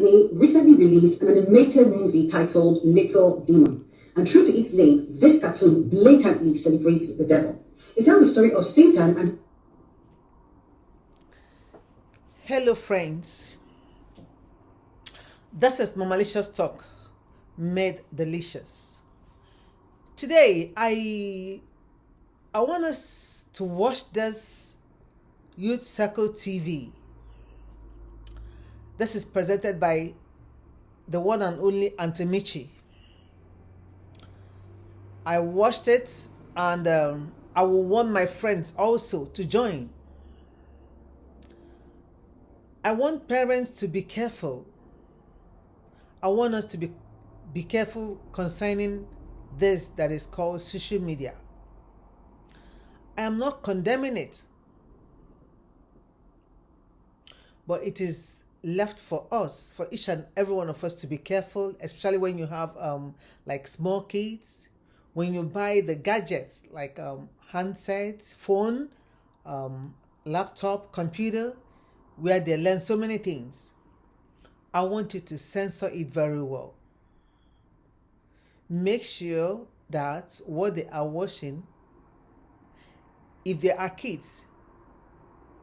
Disney recently released an animated movie titled Little Demon. And true to its name, this cartoon blatantly celebrates the devil. It tells the story of Satan and... Hello friends, this is Malicious Talk, made delicious. Today, I want us to watch this Youth Circle TV. This is presented by the one and only Auntie Michi. I watched it and I will want my friends also to join. I want parents to be careful. I want us to be careful concerning this that is called social media. I am not condemning it, but it is left for us, for each and every one of us to be careful, especially when you have like small kids, when you buy the gadgets like handsets, phone, laptop, computer, where they learn so many things. I want you to censor it very well. Make sure that what they are watching, if they are kids,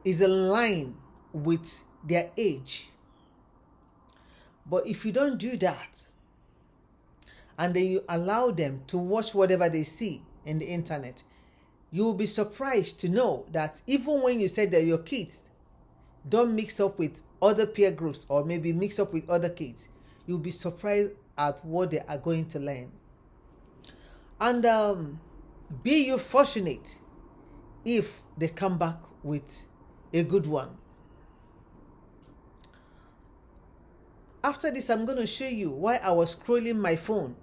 is in line with their age. But if you don't do that, and then you allow them to watch whatever they see in the internet, you will be surprised to know that even when you said that your kids don't mix up with other peer groups or maybe mix up with other kids, you'll be surprised at what they are going to learn. And be you fortunate if they come back with a good one. After this, I'm going to show you why I was scrolling my phone.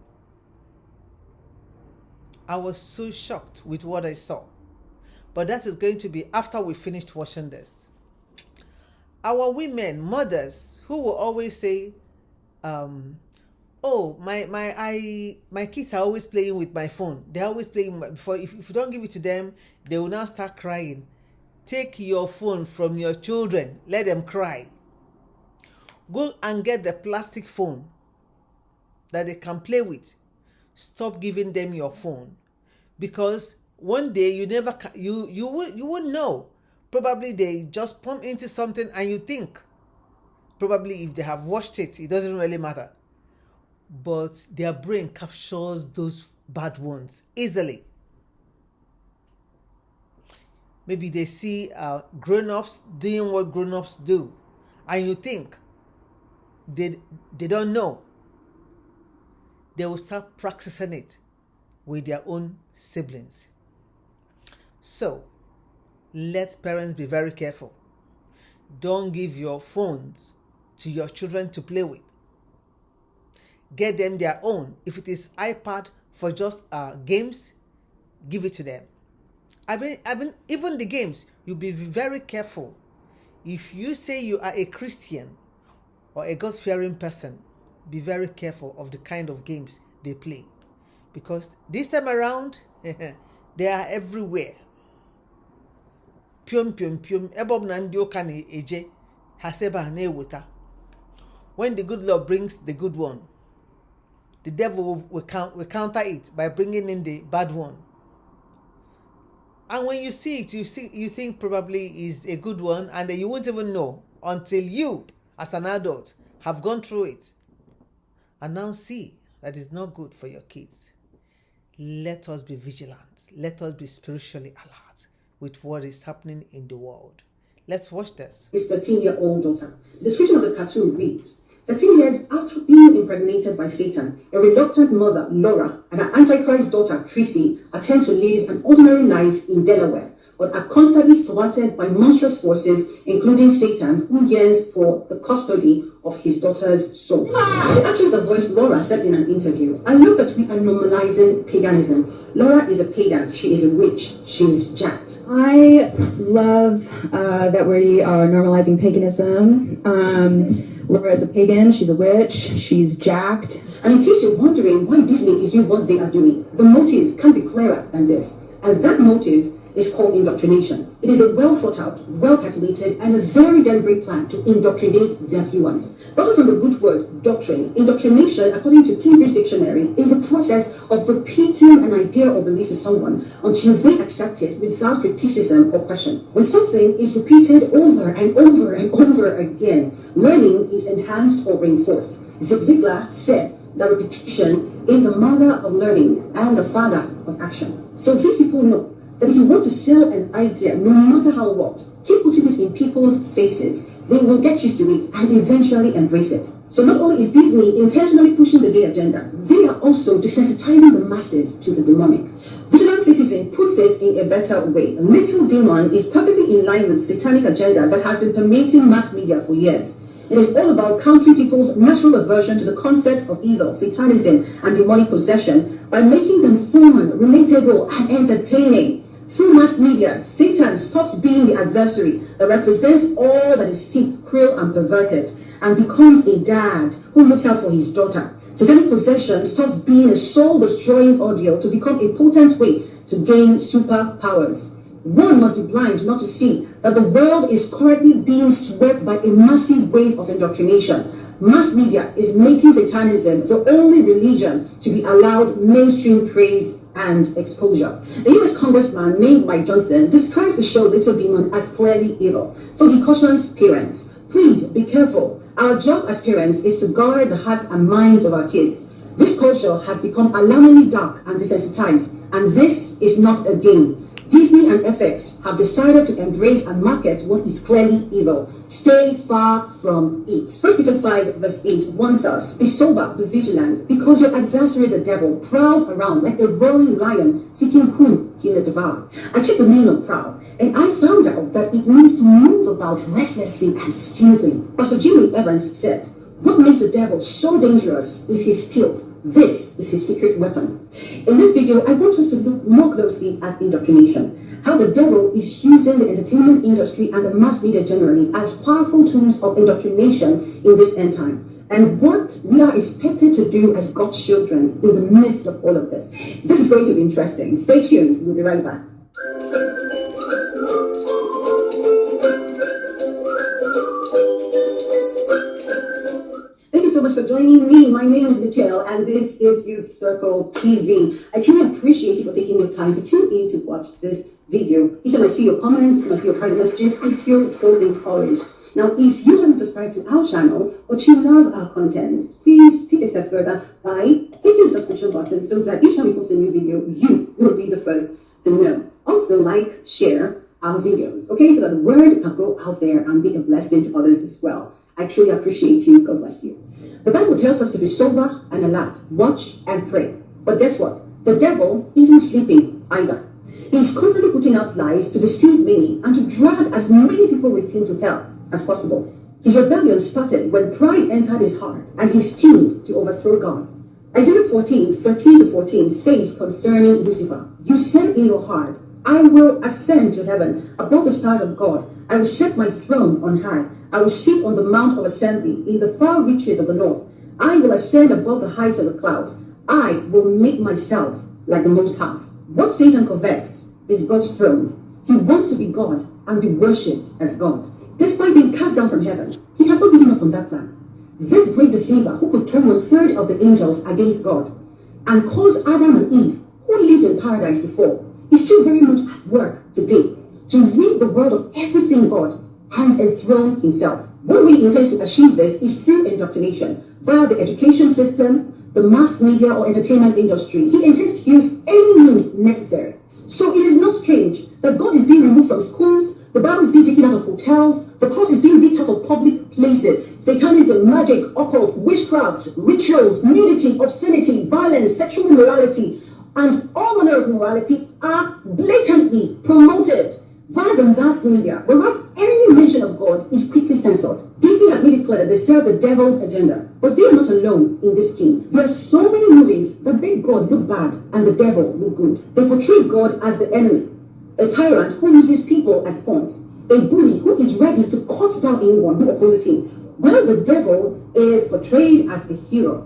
I was so shocked with what I saw. But that is going to be after we finished watching this. Our women, mothers, who will always say, oh, my kids are always playing with my phone. They're always playing. If you don't give it to them, they will now start crying. Take your phone from your children. Let them cry. Go and get the plastic phone that they can play with. Stop giving them your phone, because one day you won't know. Probably they just pump into something and you think probably if they have watched it, it doesn't really matter. But their brain captures those bad ones easily. Maybe they see grown-ups doing what grown-ups do, and you think they don't know. They will start practicing it with their own siblings. So, let parents be very careful. Don't give your phones to your children to play with. Get them their own. If it is iPad for just games, give it to them. Even the games, you'll be very careful. If you say you are a Christian or a God-fearing person, be very careful of the kind of games they play. Because this time around, they are everywhere. Pium pium pium, ebob nandio kan eje, haseba ne wuta. When the good Lord brings the good one, the devil will counter it by bringing in the bad one. And when you see it, you think probably is a good one, and then you won't even know until you, as an adult, have gone through it and now see that it's not good for your kids. Let us be vigilant. Let us be spiritually alert with what is happening in the world. Let's watch this. His 13-year-old daughter. The description of the cartoon reads, 13 years after being impregnated by Satan, a reluctant mother, Laura, and her Antichrist daughter, Chrissy, attempt to live an ordinary life in Delaware, but are constantly thwarted by monstrous forces, including Satan, who yearns for the custody of his daughter's soul. The actress that voiced Laura said in an interview, I love that we are normalizing paganism. Laura is a pagan. She is a witch. She's jacked. I love that we are normalizing paganism. Laura is a pagan. She's a witch. She's jacked. And in case you're wondering why Disney is doing what they are doing, the motive can't be clearer than this. And that motive is called indoctrination. It is a well thought out, well calculated, and a very deliberate plan to indoctrinate their viewers. Also from the root word doctrine, indoctrination, according to Cambridge Dictionary, is the process of repeating an idea or belief to someone until they accept it without criticism or question. When something is repeated over and over and over again, learning is enhanced or reinforced. Zig Ziglar said that repetition is the mother of learning and the father of action. So these people know that if you want to sell an idea, no matter how what, keep putting it in people's faces. They will get used to it and eventually embrace it. So not only is Disney intentionally pushing the gay agenda, they are also desensitizing the masses to the demonic. Vigilant Citizen puts it in a better way. Little Demon is perfectly in line with the satanic agenda that has been permeating mass media for years. It is all about countering people's natural aversion to the concepts of evil, satanism, and demonic possession by making them fun, relatable, and entertaining. Through mass media, Satan stops being the adversary that represents all that is sick, cruel, and perverted, and becomes a dad who looks out for his daughter. Satanic possession stops being a soul-destroying ordeal to become a potent way to gain superpowers. One must be blind not to see that the world is currently being swept by a massive wave of indoctrination. Mass media is making Satanism the only religion to be allowed mainstream praise and exposure. A U.S. congressman named Mike Johnson describes the show Little Demon as clearly evil. So he cautions parents, please be careful. Our job as parents is to guard the hearts and minds of our kids. This culture has become alarmingly dark and desensitized, and this is not a game. Disney and FX have decided to embrace and market what is clearly evil. Stay far from it. 1 Peter 5 verse 8 warns us, be sober, be vigilant, because your adversary the devil prowls around like a roaring lion, seeking whom he may devour. I checked the meaning of prowl, and I found out that it means to move about restlessly and stealthily. Pastor Jimmy Evans said, what makes the devil so dangerous is his stealth. This is his secret weapon. In this video, I want us to look more closely at indoctrination, how the devil is using the entertainment industry and the mass media generally as powerful tools of indoctrination in this end time, and what we are expected to do as God's children in the midst of all of this. This is going to be interesting. Stay tuned. We'll be right back. So much for joining me. My name is Michelle, and this is Youth Circle TV. I truly appreciate you for taking the time to tune in to watch this video. Each time I see your comments, and I see your private messages, I feel so encouraged. Now, if you haven't subscribed to our channel, but you love our contents, please take a step further by clicking the subscription button so that each time we post a new video, you will be the first to know. Also, like, share our videos, okay? So that the word can go out there and be a blessing to others as well. I truly appreciate you. God bless you. The Bible tells us to be sober and alert, watch and pray. But guess what? The devil isn't sleeping either. He's constantly putting out lies to deceive many and to drag as many people with him to hell as possible. His rebellion started when pride entered his heart and he schemed to overthrow God. Isaiah 14:13-14 says concerning Lucifer, you said in your heart, I will ascend to heaven above the stars of God. I will set my throne on high. I will sit on the mount of assembly in the far reaches of the north. I will ascend above the heights of the clouds. I will make myself like the Most High. What Satan covets is God's throne. He wants to be God and be worshipped as God. Despite being cast down from heaven, he has not given up on that plan. This great deceiver who could turn 1/3 of the angels against God and cause Adam and Eve, who lived in paradise, to fall, is still very much at work today to rid the world of everything God and enthrone himself. One way he intends to achieve this is through indoctrination via the education system, the mass media or entertainment industry. He intends to use any means necessary. So it is not strange that God is being removed from schools, the Bible is being taken out of hotels, the cross is being ripped out of public places. Satanism, magic, occult, witchcraft, rituals, nudity, obscenity, violence, sexual immorality, and all manner of morality are blatantly promoted via the mass media, whereas any mention of God is quickly censored. Disney has made it clear that they serve the devil's agenda, but they are not alone in this scheme. There are so many movies that make God look bad and the devil look good. They portray God as the enemy, a tyrant who uses people as pawns, a bully who is ready to cut down anyone who opposes him, while the devil is portrayed as a hero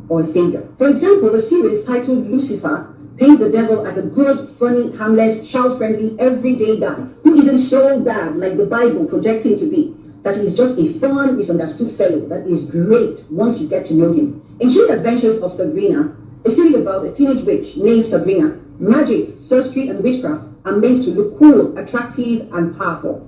or a savior. For example, the series titled Lucifer paints the devil as a good, funny, harmless, child-friendly, everyday guy who isn't so bad like the Bible projects him to be, that he's just a fun, misunderstood fellow that is great once you get to know him. In Chilling Adventures of Sabrina, a series about a teenage witch named Sabrina, magic, sorcery, and witchcraft are meant to look cool, attractive, and powerful.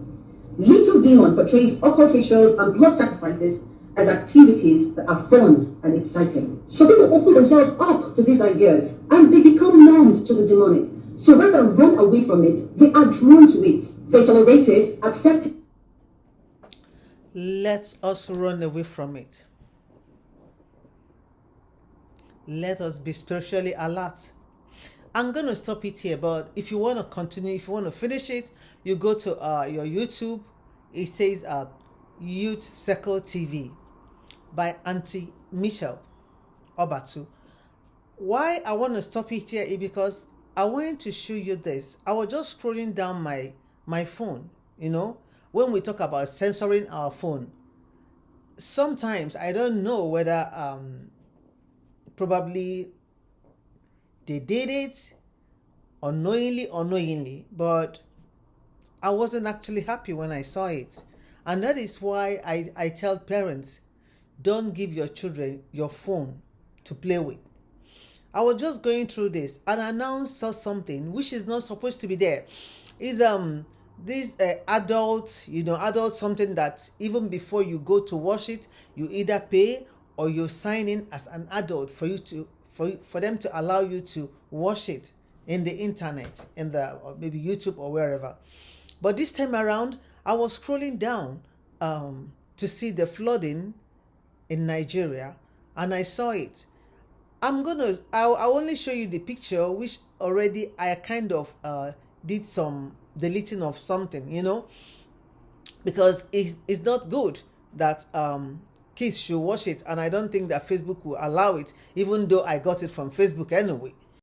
Little Demon portrays occult rituals and blood sacrifices as activities that are fun and exciting. So people open themselves up to these ideas and they become numbed to the demonic. So rather than run away from it, they are drawn to it. They tolerate it, accept it. Let us run away from it. Let us be spiritually alert. I'm going to stop it here, but if you want to continue, if you want to finish it, you go to your YouTube. It says Youth Circle TV by Auntie Michelle Obatu. Why I want to stop it here is because I want to show you this. I was just scrolling down my phone, when we talk about censoring our phone. Sometimes I don't know whether probably they did it unknowingly, but I wasn't actually happy when I saw it. And that is why I tell parents, don't give your children your phone to play with. I was just going through this and I now saw something which is not supposed to be there. Is this adult something that even before you go to watch it, you either pay or you sign in as an adult for them to allow you to watch it in the internet, or maybe YouTube or wherever. But this time around, I was scrolling down to see the flooding in Nigeria, and I saw it. I'll only show you the picture, which already I kind of did some deleting of something, because it's not good that kids should watch it, and I don't think that Facebook will allow it, even though I got it from Facebook anyway.